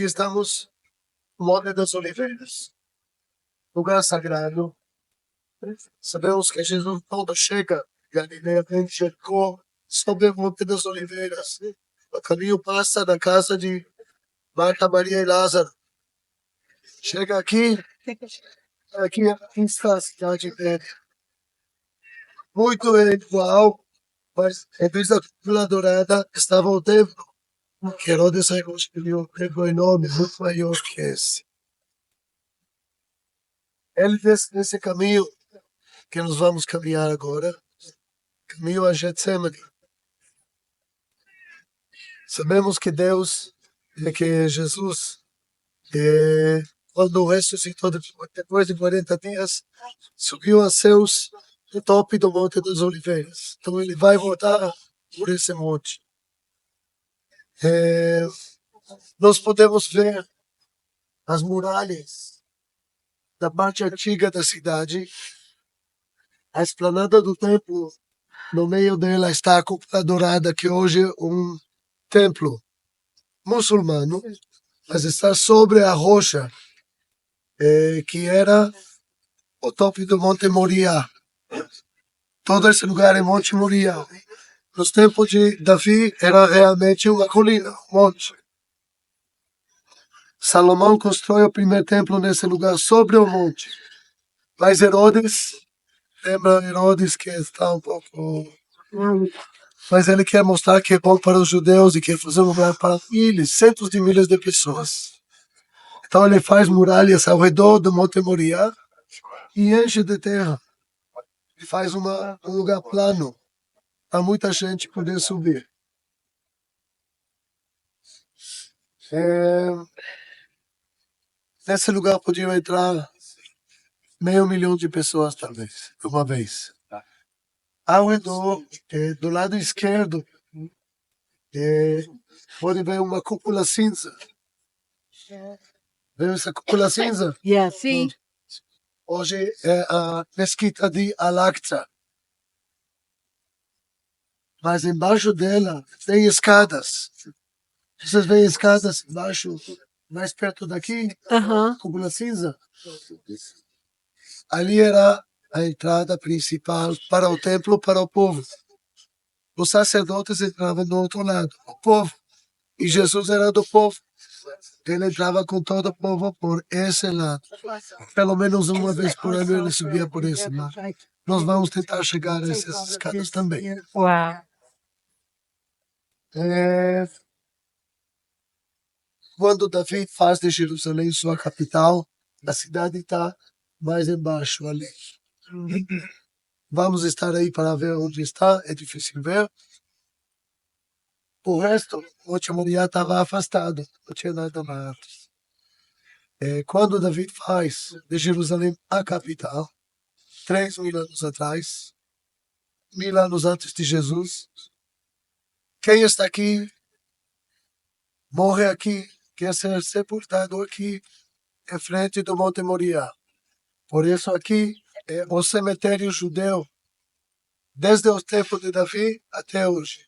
estamos no Monte das Oliveiras, lugar sagrado. Sabemos que Jesus todo chega Galileia, vem de Jericó, sobe o Monte das Oliveiras. O caminho passa da casa de Marta, Maria e Lázaro. Chega aqui está a cidade velha. Muito igual, mas em vez da cúpula dourada estava o templo, que Herodes reconstruiu um templo enorme, muito maior que esse. Ele nesse caminho que nós vamos caminhar agora, caminho a Getsemane. Sabemos que Deus, que Jesus, quando ressuscitou depois de 40 dias, subiu aos céus no topo do Monte das Oliveiras. Então ele vai voltar por esse monte. Nós podemos ver as muralhas da parte antiga da cidade, a esplanada do templo. No meio dela está a cúpula dourada, que hoje é um templo muçulmano, mas está sobre a rocha, que era o topo do Monte Moriá. Todo esse lugar é Monte Moriá. Nos tempos de Davi era realmente uma colina, um monte. Salomão construiu o primeiro templo nesse lugar, sobre o monte. Mas Herodes, lembra Herodes que está um pouco... Mas ele quer mostrar que é bom para os judeus e quer fazer um lugar para milhares, centos de milhares de pessoas. Então ele faz muralhas ao redor do Monte Moriá e enche de terra. E faz um lugar plano para muita gente poder subir. Nesse lugar podiam entrar 500.000 de pessoas, talvez, uma vez. Ao redor, do lado esquerdo, pode ver uma cúpula cinza. Vê essa cúpula cinza? Sim. Hoje é a mesquita de Al-Aqsa. Mas embaixo dela tem escadas. Vocês veem escadas embaixo, mais perto daqui? Cúpula cinza. Ali era a entrada principal para o templo, para o povo. Os sacerdotes entravam do outro lado, o povo. E Jesus era do povo. Ele entrava com todo o povo por esse lado. Pelo menos uma vez por ano ele subia por esse lado. Nós vamos tentar chegar a essas escadas também. Uau! Quando Davi faz de Jerusalém sua capital, a cidade está mais embaixo ali. Vamos estar aí para ver onde está, é difícil ver. O resto, o Monte Moriá estava afastado, não tinha nada mais. Quando Davi faz de Jerusalém a capital, 3.000 anos atrás, 1.000 anos antes de Jesus, quem está aqui, morre aqui, quer ser sepultado aqui, em frente do Monte Moriá. Por isso aqui é o cemitério judeu, desde o tempo de Davi até hoje.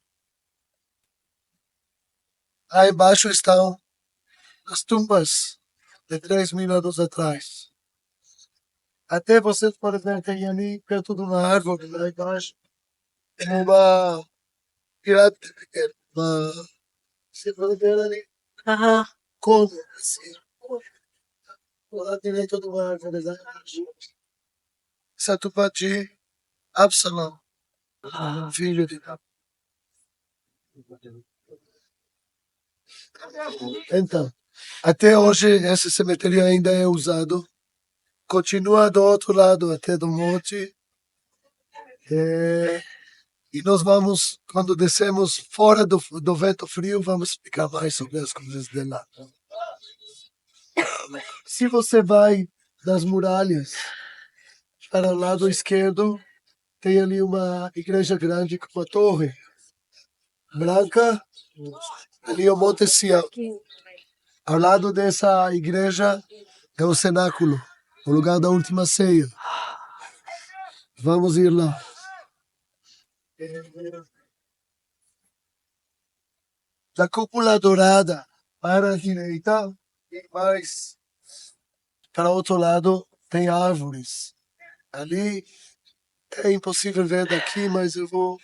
Lá embaixo estão as tumbas de 3.000 anos atrás. Até vocês podem ver, tem ali perto de uma árvore, lá embaixo, uma pirâmide pequena. Você pode ver ali como, assim, do lado direito de uma árvore lá embaixo. Essa tumba de Absalão, filho de Davi. Então, até hoje esse cemitério ainda é usado. Continua do outro lado até do monte. E nós vamos, quando descemos fora do vento frio, vamos explicar mais sobre as coisas de lá. Se você vai das muralhas para o lado esquerdo, tem ali uma igreja grande com uma torre branca. Ali é o Monte Sião. Ao lado dessa igreja é o cenáculo, o lugar da última ceia. Vamos ir lá. Da cúpula dourada para a direita, Mas, para outro lado, tem árvores. Ali é impossível ver daqui, mas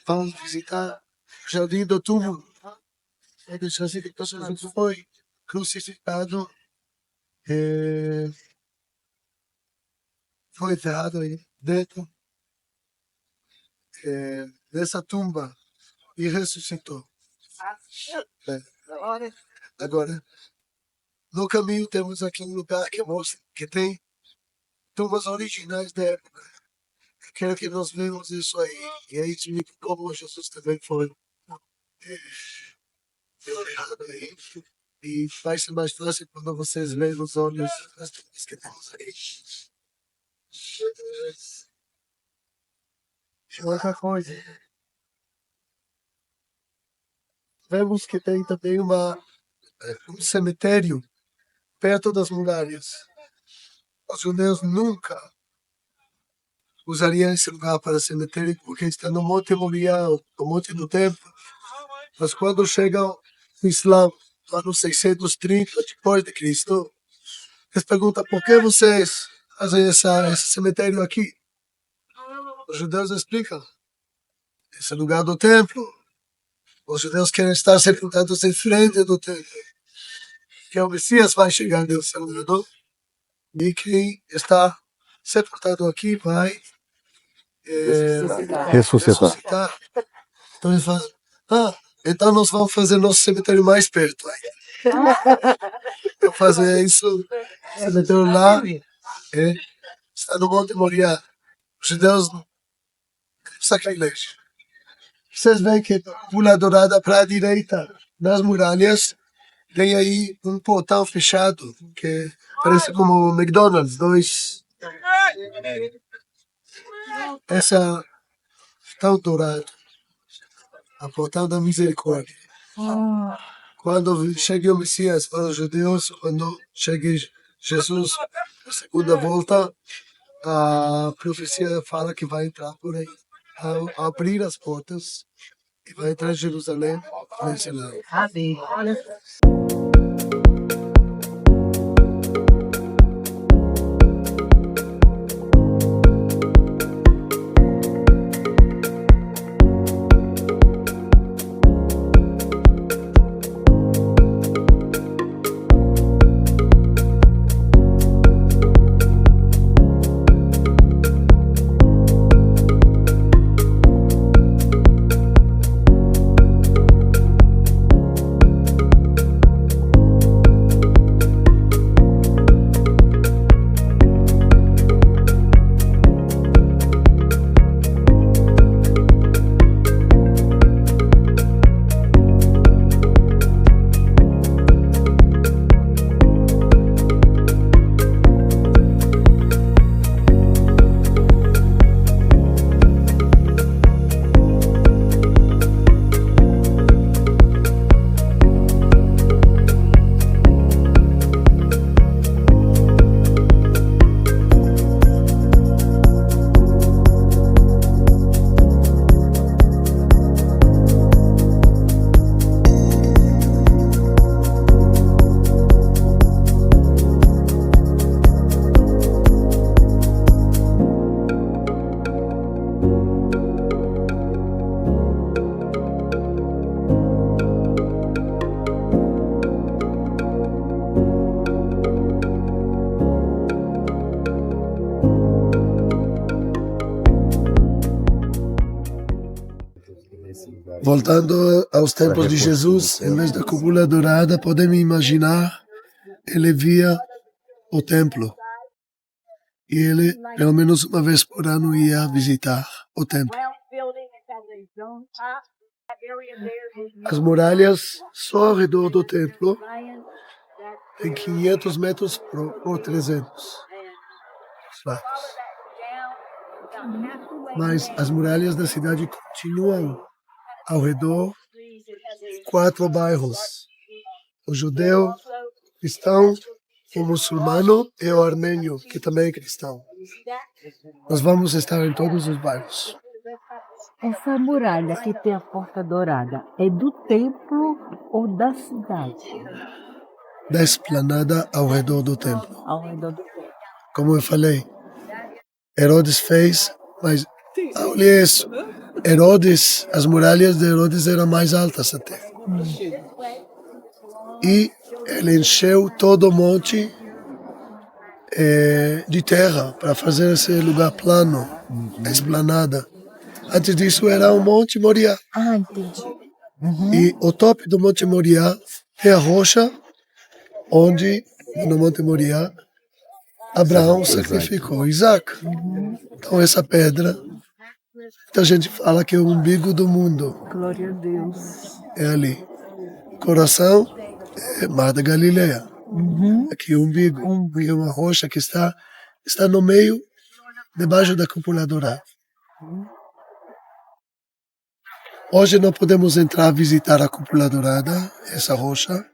vamos visitar o Jardim do Túmulo, onde Jesus foi crucificado, eh, foi enterrado aí dentro dessa tumba e ressuscitou. É. Agora, no caminho temos aqui um lugar que mostra que tem tumbas originais da época. Quero que nós vejamos isso aí. E aí explica como Jesus também foi enterrado aí. E vai ser mais fácil quando vocês veem nos olhos as tumbas que temos aí. E outra coisa, vemos que tem também um cemitério perto das muralhas. Os judeus nunca usariam esse lugar para cemitério porque está no Monte Moriá, no Monte do Templo. Mas quando chega o Islã, ano 630 depois de Cristo, eles perguntam por que vocês fazem esse cemitério aqui? Os judeus explicam. Esse é o lugar do templo. Os judeus querem estar sepultados em frente do templo. Que o Messias vai chegar no Salvador. E quem está sepultado aqui vai ressuscitar. Então eles fazem, então nós vamos fazer nosso cemitério mais perto. Eu fazer isso, cemitério lá, está no Monte Moriá. Os judeus sacrilégio. Vocês veem que pula dourada para a direita, nas muralhas, tem aí um portão fechado, que parece como o McDonald's, essa tão dourado, a portão da misericórdia. Quando chegue o Messias para os judeus, quando chegue Jesus, a segunda volta, a profecia fala que vai entrar por aí, ao abrir as portas, e vai entrar em Jerusalém, nesse lado. Amém. Voltando aos tempos de Jesus, em vez da cúpula dourada, podemos imaginar, ele via o templo. E ele, pelo menos uma vez por ano, ia visitar o templo. As muralhas só ao redor do templo têm 500 metros por 300. Mas as muralhas da cidade continuam ao redor 4 bairros: o judeu, o cristão, o muçulmano e o armênio, que também é cristão. Nós vamos estar em todos os bairros. Essa muralha que tem a porta dourada é do templo ou da cidade? da esplanada ao redor do templo. ao redor do templo. Como eu falei, Herodes fez, mas olha isso. Herodes, as muralhas de Herodes eram mais altas até. E ele encheu todo o monte de terra para fazer esse lugar plano, a esplanada. Antes disso era o Monte Moriá. Ah, entendi. E o topo do Monte Moriá é a rocha onde, no Monte Moriá, Abraão sacrificou Isaac. Então essa pedra, muita gente fala que é o umbigo do mundo. Glória a Deus. É ali. Coração é Mar da Galileia. Aqui é o umbigo. É uma rocha que está no meio, debaixo da cúpula dourada. Hoje não podemos entrar a visitar a cúpula dourada, essa rocha.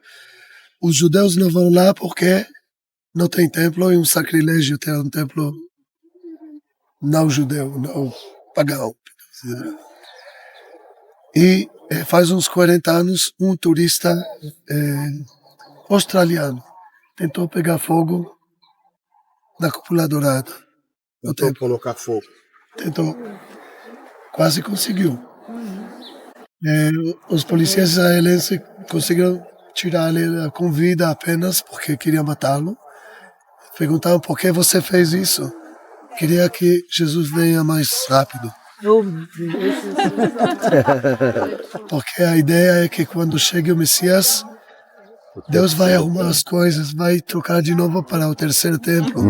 Os judeus não vão lá porque não tem templo, é um sacrilégio ter um templo não judeu, não pagão. E faz uns 40 anos, um turista australiano tentou pegar fogo na cúpula dourada. Tentou colocar fogo. Tentou, quase conseguiu. Os policiais israelenses conseguiram tirar ele com vida apenas porque queriam matá-lo. Perguntavam por que você fez isso. Queria que Jesus venha mais rápido. Oh, meu Deus. Porque a ideia é que quando chegue o Messias, Deus vai arrumar as coisas, vai trocar de novo para o terceiro templo.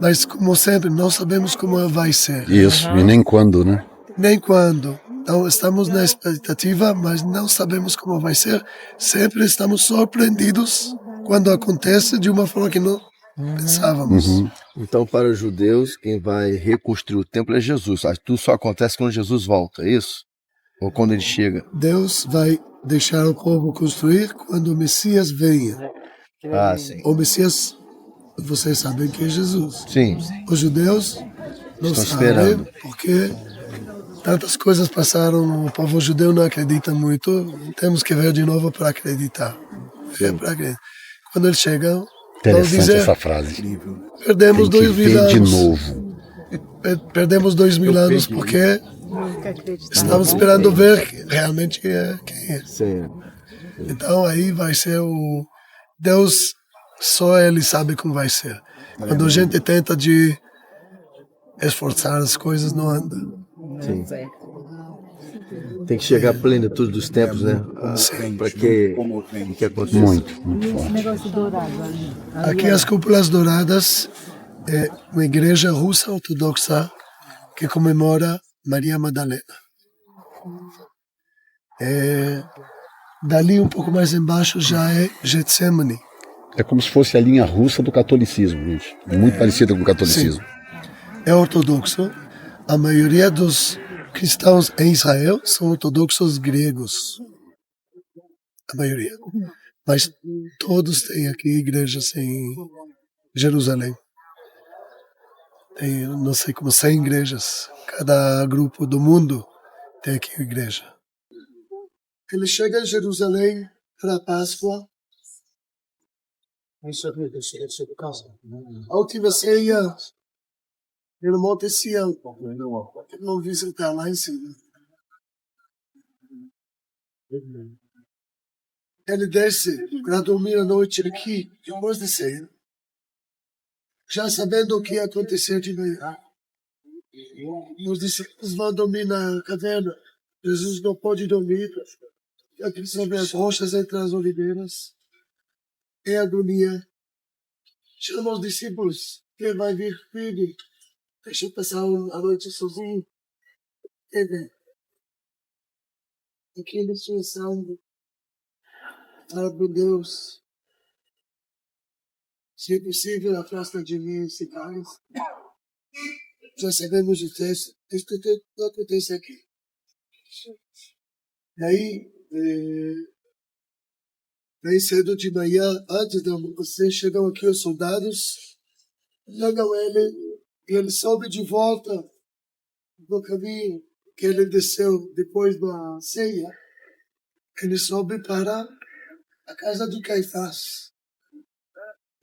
Mas, como sempre, não sabemos como vai ser. Isso, e nem quando, né? Nem quando. Então, estamos na expectativa, mas não sabemos como vai ser. Sempre estamos surpreendidos quando acontece de uma forma que não pensávamos. Então, para os judeus, quem vai reconstruir o templo é Jesus. Tudo só acontece quando Jesus volta, é isso? Ou quando ele chega? Deus vai deixar o povo construir quando o Messias venha. Ah, sim. O Messias, vocês sabem que é Jesus. Sim. Os judeus não Estão sabem esperando. porque tantas coisas passaram, o povo judeu não acredita muito, temos que ver de novo para acreditar. Para acreditar. Quando eles chegam, vão Interessante dizer, essa frase. perdemos Tem que 2000 ver de anos. novo. Perdemos 2000 anos porque estamos esperando ver realmente quem é. Sim. Então aí vai ser o Deus, só Ele sabe como vai ser. Quando a gente tenta de esforçar as coisas, não anda. Sim. Tem que chegar à plenitude dos tempos, né? Para que aconteça. Muito, muito Esse forte. negócio dourado ali. Aqui as cúpulas douradas é uma igreja russa ortodoxa que comemora Maria Madalena. Dali um pouco mais embaixo já é Getsemane. É como se fosse a linha russa do catolicismo, gente. Muito parecida com o catolicismo. É ortodoxo. A maioria dos cristãos em Israel são ortodoxos gregos. A maioria. Mas todos têm aqui igrejas em Jerusalém. Tem, não sei como, 100 igrejas. Cada grupo do mundo tem aqui uma igreja. Ele chega em Jerusalém para a Páscoa. A última ceia no Monte Sião. Ele não visitar lá em cima. Ele desce para dormir a noite aqui, depois de ceia. Já sabendo o que ia acontecer de manhã. Os discípulos vão dormir na caverna. Jesus não pode dormir. Aqui sobre as rochas entre as oliveiras. É agonia. Chama os discípulos. Quem vai vir comigo? Deixa eu passar a noite sozinho. Aqui na sua sangue. Ah, meu Deus. Se é possível, afasta de mim esse cálice. Já sabemos o texto. Isto não acontece aqui. E aí, bem cedo de manhã, antes de vocês chegam aqui os soldados, pegam ele, e ele sobe de volta no caminho que ele desceu depois da ceia. Ele sobe para a casa de Caifás.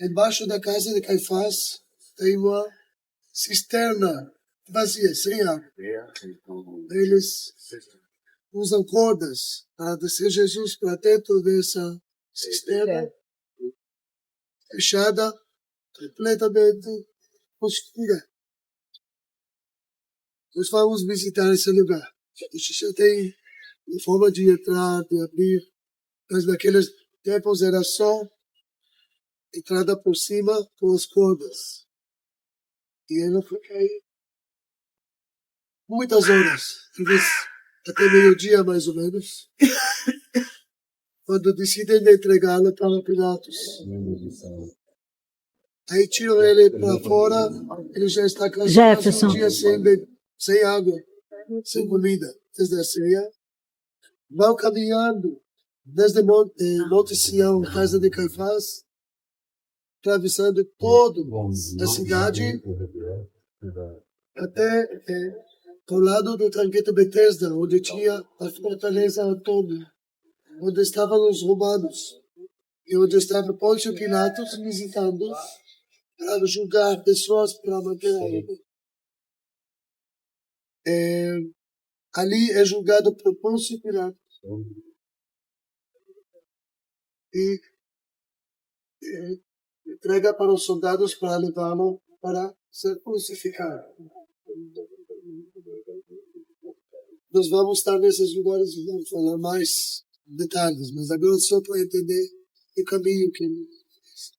Embaixo da casa de Caifás tem uma cisterna vazia, sem água. Eles usam cordas para descer Jesus para dentro dessa cisterna fechada, completamente escura. Nós vamos visitar esse lugar. A gente já tem uma forma de entrar, de abrir, mas naqueles tempos era só entrada por cima com as cordas. E ela fica aí muitas horas, talvez até meio-dia mais ou menos, quando decidem entregá-la para Pilatos. Aí tiram ele para fora, ele já está cansado, Jefferson. um dia sem água, sem comida, desde a ceia. Vão caminhando desde Monte Sião, casa de Caifás, atravessando toda a cidade até ao lado do tanquete Betesda, onde tinha a fortaleza Antônio, onde estavam os romanos e onde estava Pôncio Pilatos visitando para julgar pessoas para manter a ordem. Ali é julgado por Pôncio Pilatos e entrega para os soldados para levá-lo para ser crucificado. Nós vamos estar nesses lugares e vamos falar mais detalhes, mas agora só para entender o caminho que ele fez.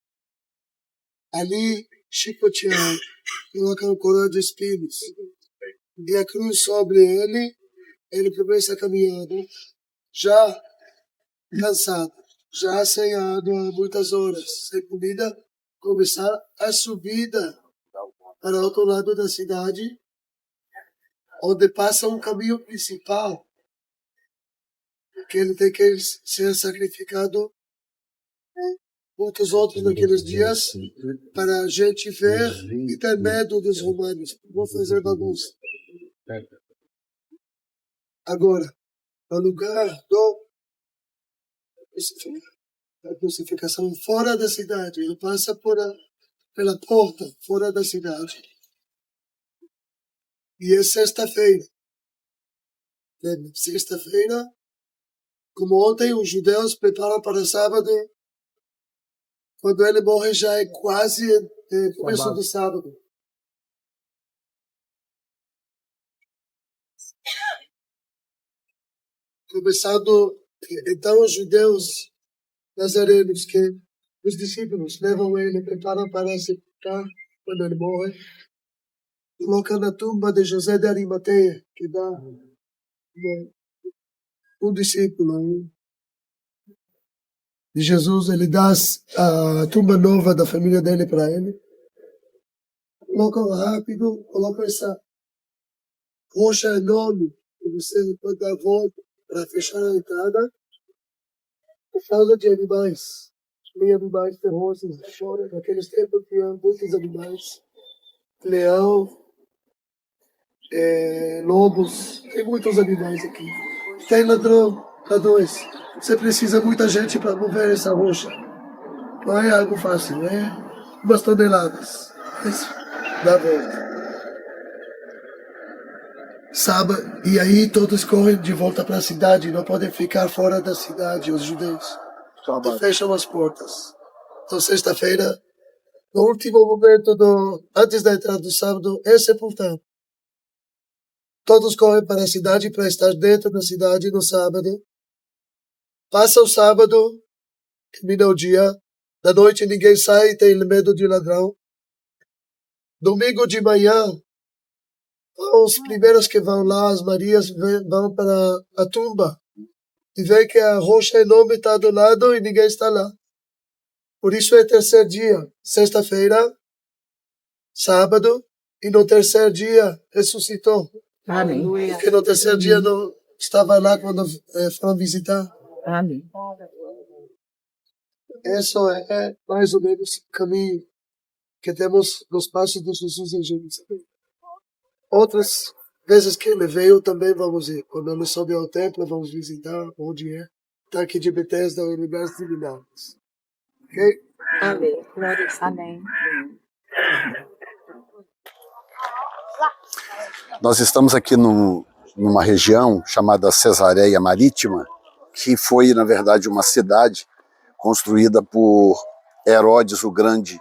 Ali, chicoteado, colocam coroa de espinhos e a cruz sobre ele. Ele começa a caminhada, já cansado, já sem água há muitas horas, sem comida, começar a subida para o outro lado da cidade, onde passa um caminho principal, que ele tem que ser sacrificado muitos outros naqueles dias, para a gente ver e ter medo dos romanos. Vou fazer bagunça. Agora, no lugar da crucificação fora da cidade, ele passa pela porta fora da cidade. E é sexta-feira. Sexta-feira, como ontem, os judeus preparam para sábado. Quando ele morre, já é quase começo do sábado. Começando, então, os judeus nazarenos, que os discípulos levam ele, preparam para sepultar quando ele morre, colocam na tumba de José de Arimateia, que dá um discípulo de Jesus, ele dá a tumba nova da família dele para ele. Colocam rápido, colocam essa rocha enorme, que você pode dar a volta para fechar a entrada, por causa de animais. Tem animais ferozes fora. Naqueles tempos tinha muitos animais. Leão, lobos, tem muitos animais aqui. Tem ladrões. Você precisa de muita gente para mover essa rocha. Não é algo fácil, é umas toneladas. Mas dá a volta. Sabe? E aí todos correm de volta para a cidade, não podem ficar fora da cidade, os judeus. E fecham as portas. Então, sexta-feira, no último momento, antes da entrada do sábado, é sepultado. Todos correm para a cidade para estar dentro da cidade no sábado. Passa o sábado, termina o dia. Da noite ninguém sai, tem medo de ladrão. Domingo de manhã, os primeiros que vão lá, as Marias, vão para a tumba e veem que a rocha enorme está do lado e ninguém está lá. Por isso é terceiro dia, sexta-feira, sábado, e no terceiro dia ressuscitou. Amém. Porque no terceiro dia não estava lá quando foram visitar. Amém. Esse é mais ou menos o caminho que temos nos passos de Jesus em Jerusalém. Outras vezes que ele veio também vamos ir. Quando ele sobe ao templo, vamos visitar onde é. Tanque de Betesda, o lugar de milagres. Ok? Amém. Glória a Deus. Amém. Nós estamos aqui numa região chamada Cesareia Marítima, que foi, na verdade, uma cidade construída por Herodes o Grande,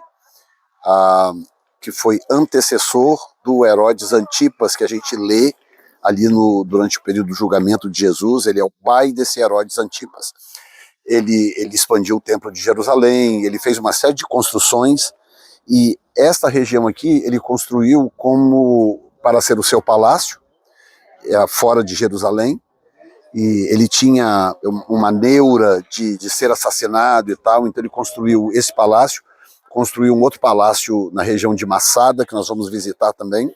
que foi antecessor do Herodes Antipas, que a gente lê ali durante o período do julgamento de Jesus. Ele é o pai desse Herodes Antipas. Ele expandiu o Templo de Jerusalém, ele fez uma série de construções, e esta região aqui ele construiu para ser o seu palácio, fora de Jerusalém, e ele tinha uma neura de ser assassinado e tal, então ele construiu esse palácio, construiu um outro palácio na região de Massada, que nós vamos visitar também.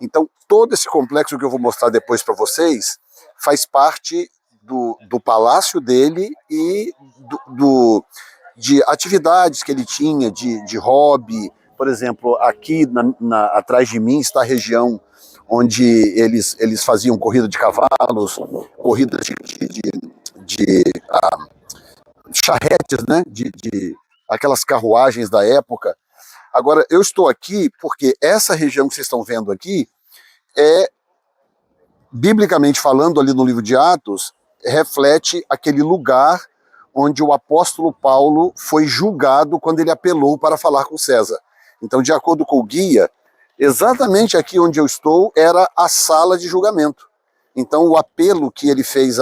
Então, todo esse complexo que eu vou mostrar depois para vocês faz parte do palácio dele e de atividades que ele tinha, de hobby. Por exemplo, aqui atrás de mim está a região onde eles faziam corrida de cavalos, corrida de charretes, né? De aquelas carruagens da época. Agora, eu estou aqui porque essa região que vocês estão vendo aqui biblicamente falando, ali no livro de Atos, reflete aquele lugar onde o apóstolo Paulo foi julgado quando ele apelou para falar com César. Então, de acordo com o guia, exatamente aqui onde eu estou era a sala de julgamento. Então, o apelo que ele fez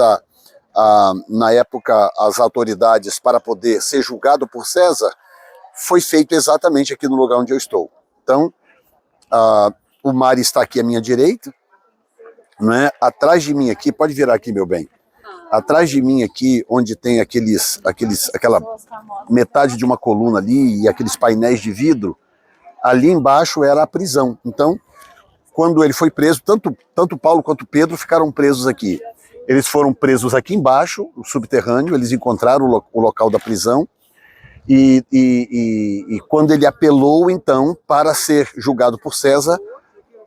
na época às autoridades para poder ser julgado por César foi feito exatamente aqui no lugar onde eu estou. Então, o mar está aqui à minha direita, né? Atrás de mim aqui, pode virar aqui, meu bem. Atrás de mim aqui, onde tem aquela metade de uma coluna ali e aqueles painéis de vidro, ali embaixo era a prisão. Então, quando ele foi preso, tanto Paulo quanto Pedro ficaram presos aqui. Eles foram presos aqui embaixo, no subterrâneo, eles encontraram o local da prisão, e quando ele apelou, então, para ser julgado por César,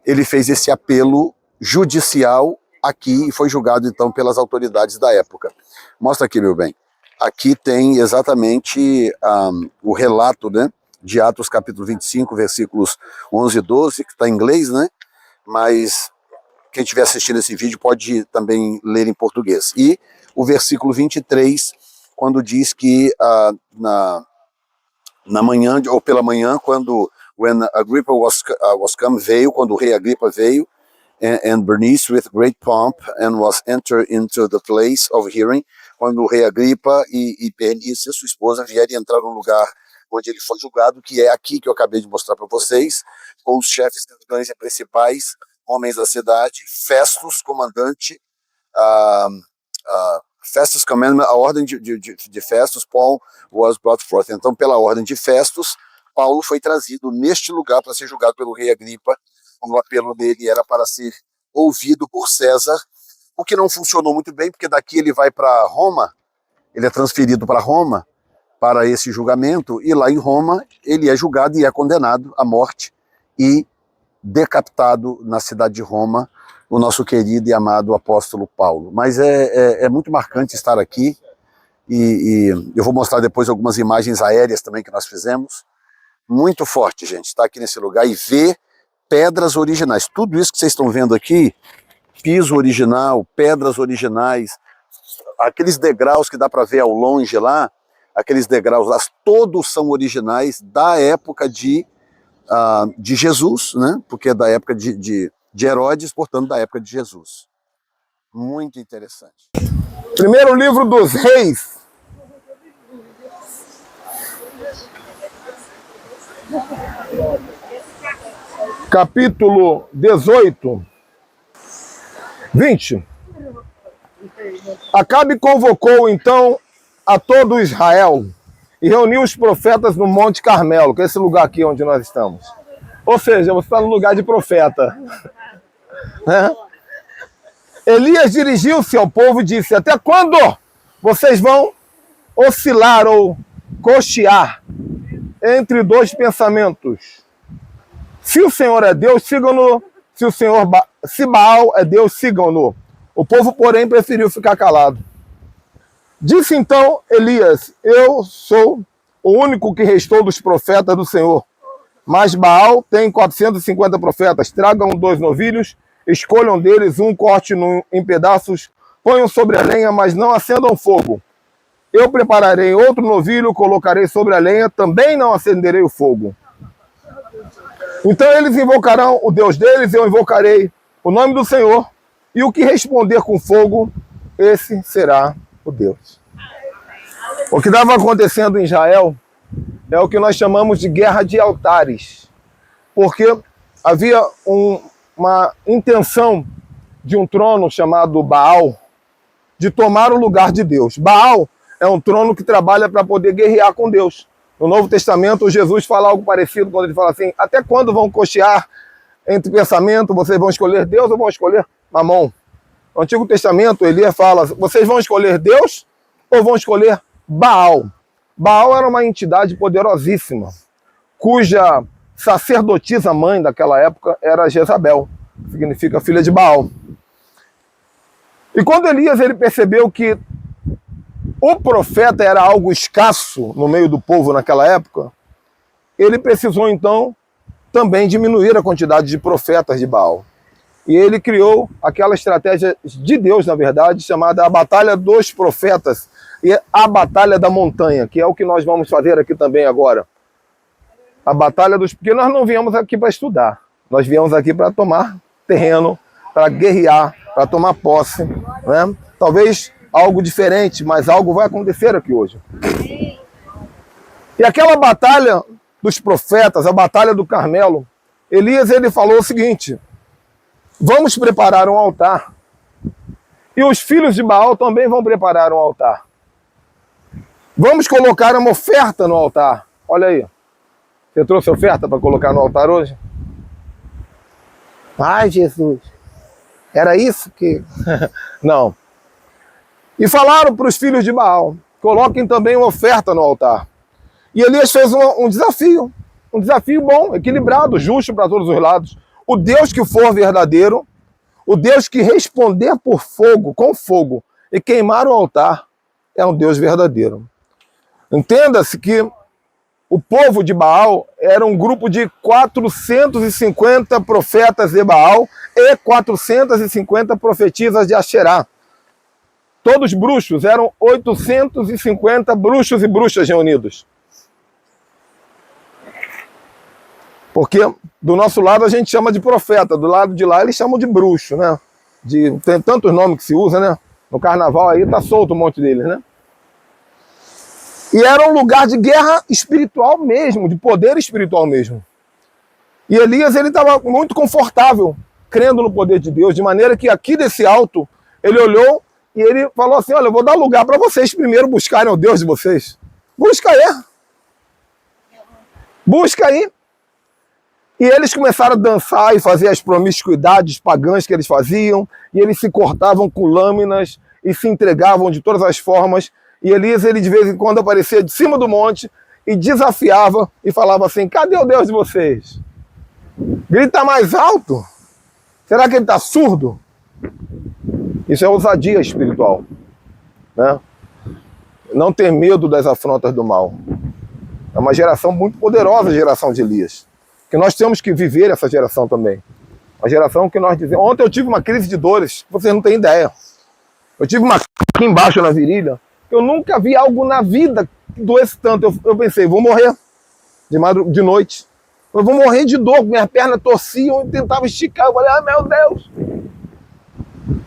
ele fez esse apelo judicial aqui e foi julgado, então, pelas autoridades da época. Mostra aqui, meu bem. Aqui tem exatamente o relato, né, de Atos capítulo 25, versículos 11 e 12, que está em inglês, né? Mas quem estiver assistindo esse vídeo pode também ler em português. E o versículo 23, quando diz que na manhã, ou pela manhã, quando when Agrippa was come, veio, quando o rei Agripa veio, and Bernice with great pomp, and was entered into the place of hearing, quando o rei Agripa e Bernice, sua esposa, vieram entrar no lugar onde ele foi julgado, que é aqui que eu acabei de mostrar para vocês, com os chefes e principais homens da cidade, Festus, comandante, Festus commandment, a ordem de Festus, Paul was brought forth. Então, pela ordem de Festus, Paulo foi trazido neste lugar para ser julgado pelo rei Agripa. O apelo dele era para ser ouvido por César, o que não funcionou muito bem, porque daqui ele vai para Roma, ele é transferido para Roma, para esse julgamento, e lá em Roma ele é julgado e é condenado à morte e decapitado na cidade de Roma, o nosso querido e amado apóstolo Paulo. Mas é muito marcante estar aqui, e eu vou mostrar depois algumas imagens aéreas também que nós fizemos. Muito forte, gente, estar aqui nesse lugar e ver pedras originais. Tudo isso que vocês estão vendo aqui, piso original, pedras originais, aqueles degraus que dá para ver ao longe lá, aqueles degraus lá, todos são originais da época de Jesus, né? Porque é da época de Herodes, portanto, da época de Jesus. Muito interessante. Primeiro livro dos Reis. Capítulo 18. 20. Acabe convocou então a todo Israel e reuniu os profetas no Monte Carmelo, que é esse lugar aqui onde nós estamos. Ou seja, você está no lugar de profeta. Elias dirigiu-se ao povo e disse: até quando vocês vão oscilar ou cochear entre dois pensamentos? Se o Senhor é Deus, sigam-no. Se Baal é Deus, sigam-no. O povo, porém, preferiu ficar calado. Disse então Elias: eu sou o único que restou dos profetas do Senhor. Mas Baal tem 450 profetas. Tragam 2 novilhos, escolham deles um, corte em pedaços, ponham sobre a lenha, mas não acendam fogo. Eu prepararei outro novilho, colocarei sobre a lenha, também não acenderei o fogo. Então eles invocarão o Deus deles, eu invocarei o nome do Senhor, e o que responder com fogo, esse será o Deus. O que estava acontecendo em Israel é o que nós chamamos de guerra de altares, porque havia uma intenção de um trono chamado Baal de tomar o lugar de Deus. Baal é um trono que trabalha para poder guerrear com Deus. No Novo Testamento, Jesus fala algo parecido quando ele fala assim: até quando vão cochear entre pensamento, vocês vão escolher Deus ou vão escolher Mamon? No Antigo Testamento, Elias fala: vocês vão escolher Deus ou vão escolher Baal? Baal era uma entidade poderosíssima, cuja sacerdotisa mãe daquela época era Jezabel, que significa filha de Baal. E quando Elias ele percebeu que o profeta era algo escasso no meio do povo naquela época, ele precisou então também diminuir a quantidade de profetas de Baal. E ele criou aquela estratégia de Deus, na verdade, chamada a Batalha dos Profetas e a Batalha da Montanha, que é o que nós vamos fazer aqui também agora. A Batalha dos... Porque nós não viemos aqui para estudar, nós viemos aqui para tomar terreno, para guerrear, para tomar posse, né? Talvez algo diferente, mas algo vai acontecer aqui hoje. E aquela batalha dos profetas, a batalha do Carmelo, Elias ele falou o seguinte: vamos preparar um altar. E os filhos de Baal também vão preparar um altar. Vamos colocar uma oferta no altar. Olha aí. Você trouxe oferta para colocar no altar hoje? Ai, Jesus. Era isso que... Não. E falaram para os filhos de Baal: coloquem também uma oferta no altar. E Elias fez um desafio bom, equilibrado, justo para todos os lados. O Deus que for verdadeiro, o Deus que responder por fogo, com fogo, e queimar o altar, é um Deus verdadeiro. Entenda-se que o povo de Baal era um grupo de 450 profetas de Baal e 450 profetisas de Asherá. Todos bruxos, eram 850 bruxos e bruxas reunidos. Porque do nosso lado a gente chama de profeta, do lado de lá eles chamam de bruxo, né? Tem tantos nomes que se usa, né? No carnaval aí tá solto um monte deles, né? E era um lugar de guerra espiritual mesmo, de poder espiritual mesmo. E Elias ele estava muito confortável, crendo no poder de Deus, de maneira que aqui desse alto ele olhou e ele falou assim: olha, eu vou dar lugar para vocês primeiro buscarem o Deus de vocês. Busca aí. Busca aí. E eles começaram a dançar e fazer as promiscuidades pagãs que eles faziam, e eles se cortavam com lâminas e se entregavam de todas as formas. E Elias, ele de vez em quando aparecia de cima do monte e desafiava e falava assim: cadê o Deus de vocês? Grita mais alto. Será que ele está surdo? Isso é ousadia espiritual, né? Não ter medo das afrontas do mal. É uma geração muito poderosa, a geração de Elias. Que nós temos que viver essa geração também. Uma geração que nós dizemos... Ontem eu tive uma crise de dores, vocês não têm ideia. Eu tive uma aqui embaixo na virilha. Eu nunca vi algo na vida que doesse tanto. Eu pensei, vou morrer de noite. Eu vou morrer de dor, minhas pernas torciam e tentava esticar. Eu falei: ah, meu Deus,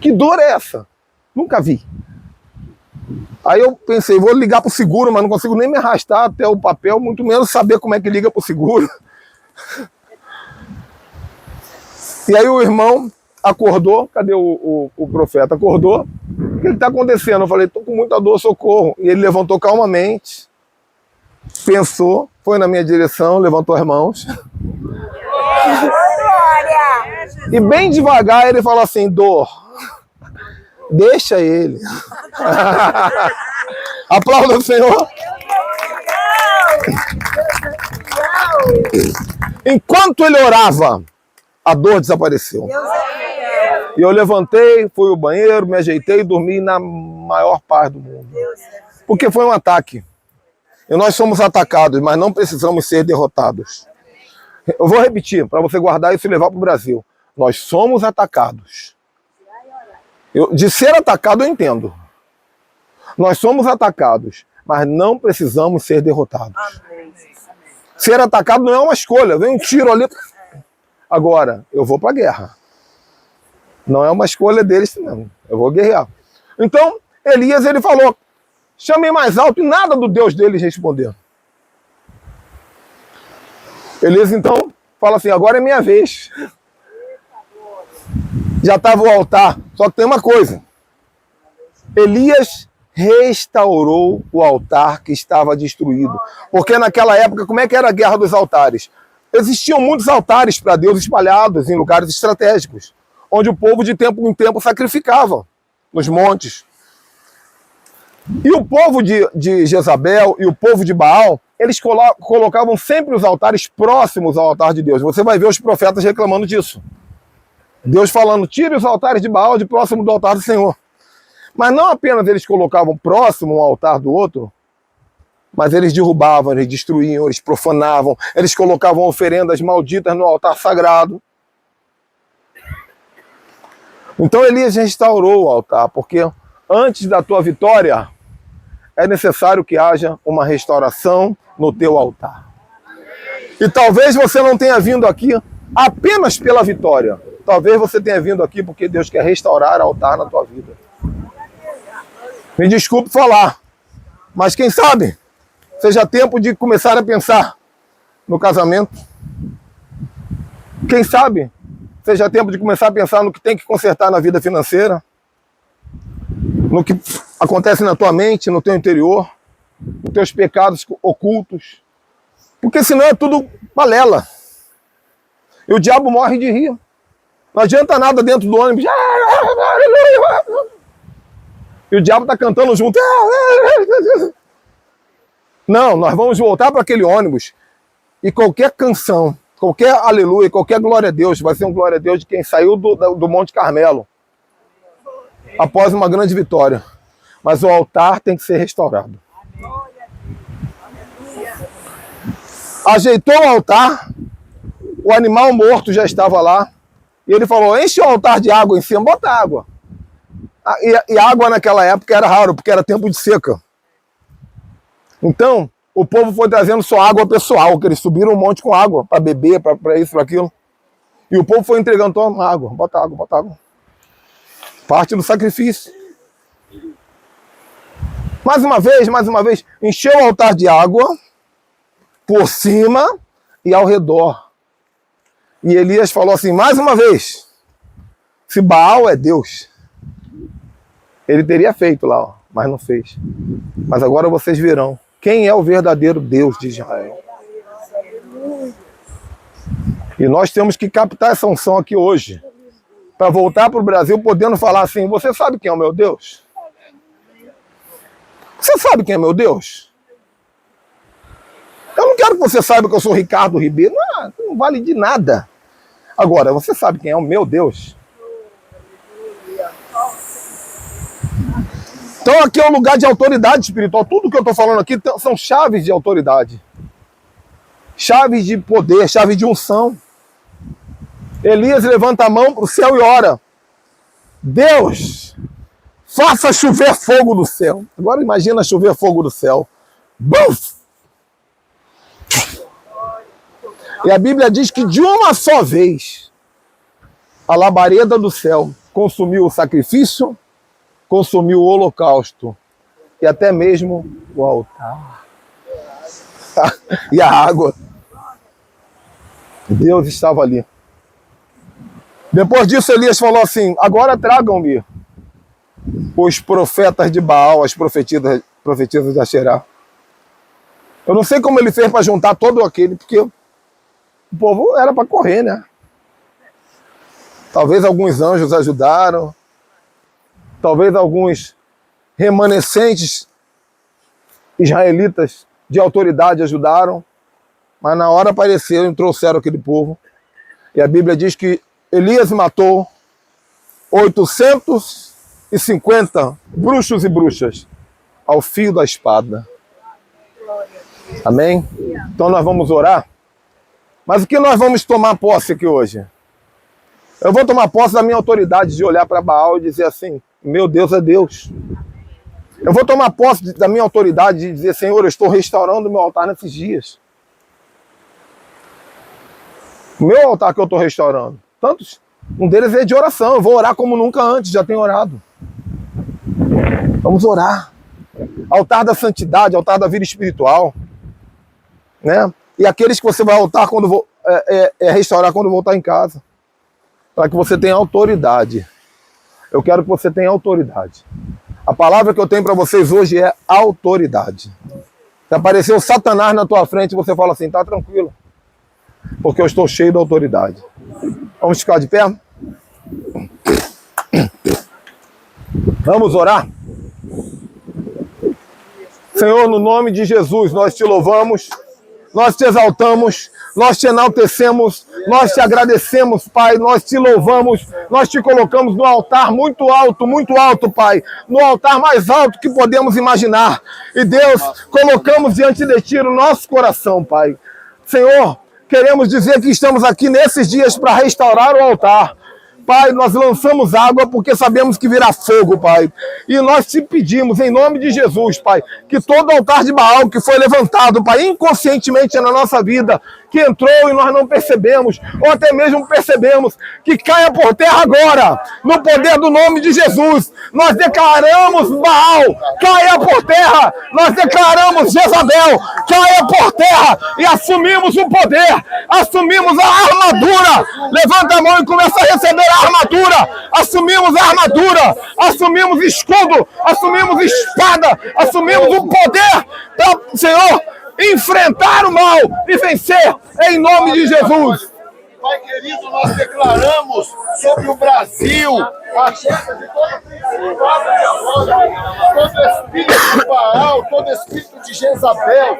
que dor é essa? Nunca vi. Aí eu pensei, vou ligar pro seguro, mas não consigo nem me arrastar até o papel, muito menos saber como é que liga pro seguro. E aí o irmão acordou, cadê o profeta? Acordou, o que está acontecendo? Eu falei: estou com muita dor, socorro. E ele levantou calmamente, pensou, foi na minha direção, levantou as mãos. E bem devagar ele falou assim: dor, deixa ele. Aplauda o Senhor. Enquanto ele orava, a dor desapareceu. E eu levantei, fui ao banheiro, me ajeitei e dormi na maior paz do mundo. Porque foi um ataque. E nós somos atacados, mas não precisamos ser derrotados. Eu vou repetir, para você guardar isso e levar para o Brasil. Nós somos atacados. De ser atacado eu entendo. Nós somos atacados, mas não precisamos ser derrotados. Ser atacado não é uma escolha. Vem um tiro ali. Agora, eu vou para a guerra. Não é uma escolha deles, não. Eu vou guerrear. Então, Elias, ele falou, chamem mais alto, e nada do Deus deles respondeu. Elias, então, fala assim, agora é minha vez. Já estava o altar, só que tem uma coisa. Elias restaurou o altar que estava destruído. Porque naquela época, como é que era a guerra dos altares? Existiam muitos altares para Deus espalhados em lugares estratégicos, onde o povo de tempo em tempo sacrificava nos montes. E o povo de Jezabel e o povo de Baal, eles colocavam sempre os altares próximos ao altar de Deus. Você vai ver os profetas reclamando disso. Deus falando, tire os altares de Baal de próximo do altar do Senhor. Mas não apenas eles colocavam próximo um altar do outro, mas eles derrubavam, eles destruíam, eles profanavam, eles colocavam oferendas malditas no altar sagrado. Então Elias restaurou o altar, porque antes da tua vitória, é necessário que haja uma restauração no teu altar. E talvez você não tenha vindo aqui apenas pela vitória. Talvez você tenha vindo aqui porque Deus quer restaurar o altar na tua vida. Me desculpe falar, mas quem sabe seja tempo de começar a pensar no casamento. Quem sabe seja tempo de começar a pensar no que tem que consertar na vida financeira, no que acontece na tua mente, no teu interior, nos teus pecados ocultos. Porque senão é tudo balela. E o diabo morre de rir. Não adianta nada dentro do ônibus. E o diabo está cantando junto. Não, nós vamos voltar para aquele ônibus. E qualquer canção, qualquer aleluia, qualquer glória a Deus, vai ser um glória a Deus de quem saiu do Monte Carmelo após uma grande vitória. Mas o altar tem que ser restaurado. Ajeitou o altar, o animal morto já estava lá, e ele falou, enche o altar de água em cima, bota água. E água naquela época era raro, porque era tempo de seca. Então, o povo foi trazendo só água pessoal, que eles subiram um monte com água, para beber, para isso, para aquilo. E o povo foi entregando, toma água, bota água, bota água. Parte do sacrifício. Mais uma vez, encheu o altar de água, por cima e ao redor. E Elias falou assim, mais uma vez, se Baal é Deus, ele teria feito lá, ó, mas não fez. Mas agora vocês verão quem é o verdadeiro Deus de Israel. E nós temos que captar essa unção aqui hoje, para voltar para o Brasil podendo falar assim, você sabe quem é o meu Deus? Você sabe quem é meu Deus? Eu não quero que você saiba que eu sou Ricardo Ribeiro. Não vale de nada. Agora, você sabe quem é o meu Deus? Então aqui é um lugar de autoridade espiritual. Tudo que eu estou falando aqui são chaves de autoridade. Chaves de poder, chaves de unção. Elias levanta a mão para o céu e ora. Deus, faça chover fogo do céu. Agora imagina chover fogo do céu. Buf! E a Bíblia diz que de uma só vez a labareda do céu consumiu o sacrifício, consumiu o holocausto e até mesmo o altar. E a água. Deus estava ali. Depois disso Elias falou assim, agora tragam-me os profetas de Baal, as profetisas de Asherá. Eu não sei como ele fez para juntar todo aquele, porque o povo era para correr, né? Talvez alguns anjos ajudaram, talvez alguns remanescentes israelitas de autoridade ajudaram, mas na hora apareceram e trouxeram aquele povo. E a Bíblia diz que Elias matou 850 bruxos e bruxas ao fio da espada. Amém? Então nós vamos orar. Mas o que nós vamos tomar posse aqui hoje? Eu vou tomar posse da minha autoridade de olhar para Baal e dizer assim, meu Deus é Deus. Eu vou tomar posse da minha autoridade de dizer, Senhor, eu estou restaurando o meu altar nesses dias. O meu altar que eu estou restaurando. Tantos, um deles é de oração. Eu vou orar como nunca antes, já tenho orado. Vamos orar. Altar da santidade, altar da vida espiritual. Né? E aqueles que você vai restaurar quando voltar em casa. Para que você tenha autoridade. Eu quero que você tenha autoridade. A palavra que eu tenho para vocês hoje é autoridade. Se apareceu Satanás na tua frente, você fala assim, tá tranquilo. Porque eu estou cheio de autoridade. Vamos ficar de pé? Vamos orar? Senhor, no nome de Jesus, nós te louvamos, nós te exaltamos, nós te enaltecemos, nós te agradecemos, Pai, nós te louvamos, nós te colocamos no altar muito alto, Pai, no altar mais alto que podemos imaginar. E Deus, colocamos diante de Ti o nosso coração, Pai. Senhor, queremos dizer que estamos aqui nesses dias para restaurar o altar. Pai, nós lançamos água porque sabemos que virá fogo, Pai. E nós te pedimos, em nome de Jesus, Pai, que todo altar de Baal que foi levantado, Pai, inconscientemente na nossa vida, que entrou e nós não percebemos, ou até mesmo percebemos, que caia por terra agora, no poder do nome de Jesus. Nós declaramos Baal, caia por terra. Nós declaramos Jezabel, caia por terra. E assumimos o poder, assumimos a armadura. Levanta a mão e começa a receber a armadura. Assumimos a armadura, assumimos escudo, assumimos espada, assumimos o poder para, Senhor, enfrentar o mal e vencer em nome de Jesus. Pai querido, nós declaramos sobre o Brasil a queda de todo espírito de Baal, todo espírito de Jezabel.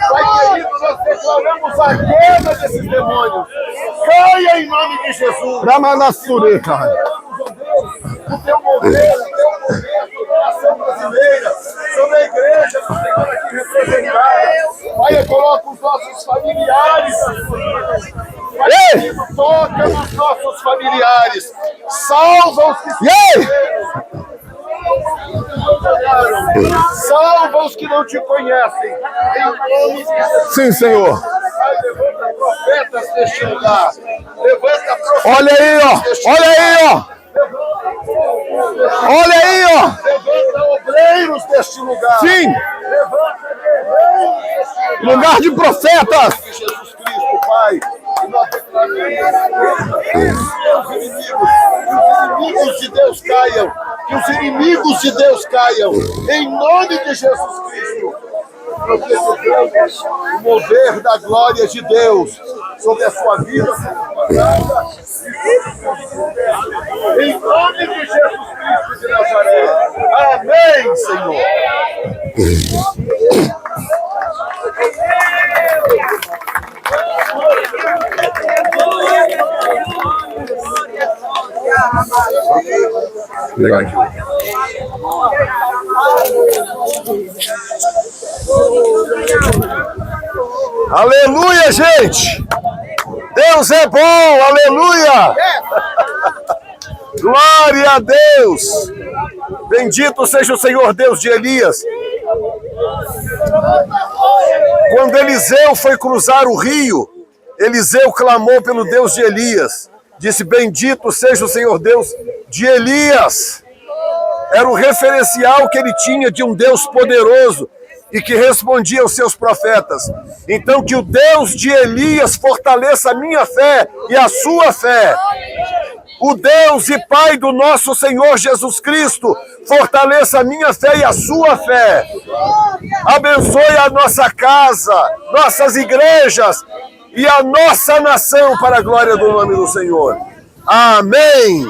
Pai querido, nós declaramos a queda desses demônios. Caia em nome de Jesus. Ramanassure, Pai. O teu mover, sobre a nação brasileira, sobre a igreja do Senhor aqui representada. Pai, eu coloco os nossos familiares. Pai, toca nos nossos familiares. Salva os que salva os que não te conhecem. Em nome de Jesus. Sim, Senhor. Pai, levanta profetas neste lugar. Levanta profetas. Olha aí, ó. Olha aí, ó. Olha aí, ó. Levanta obreiros deste lugar. Sim. Levanta guerreiros deste Lugar de profetas. de Jesus Cristo, Pai. E nós declaramos que os inimigos de Deus caiam. Que os inimigos de Deus caiam. Em nome de Jesus Cristo. Profetizamos o mover da glória de Deus sobre a sua vida, sobre a sua casa. Em nome de Jesus Cristo de Nazaré. Amém, Senhor. Legal aqui. Aleluia, gente! Deus é bom, aleluia! Glória a Deus! Bendito seja o Senhor Deus de Elias. Quando Eliseu foi cruzar o rio, Eliseu clamou pelo Deus de Elias. Disse, bendito seja o Senhor Deus de Elias. Era o referencial que ele tinha de um Deus poderoso e que respondia aos seus profetas. Então que o Deus de Elias fortaleça a minha fé e a sua fé. O Deus e Pai do nosso Senhor Jesus Cristo fortaleça a minha fé e a sua fé. Abençoe a nossa casa, nossas igrejas e a nossa nação para a glória do nome do Senhor. Amém.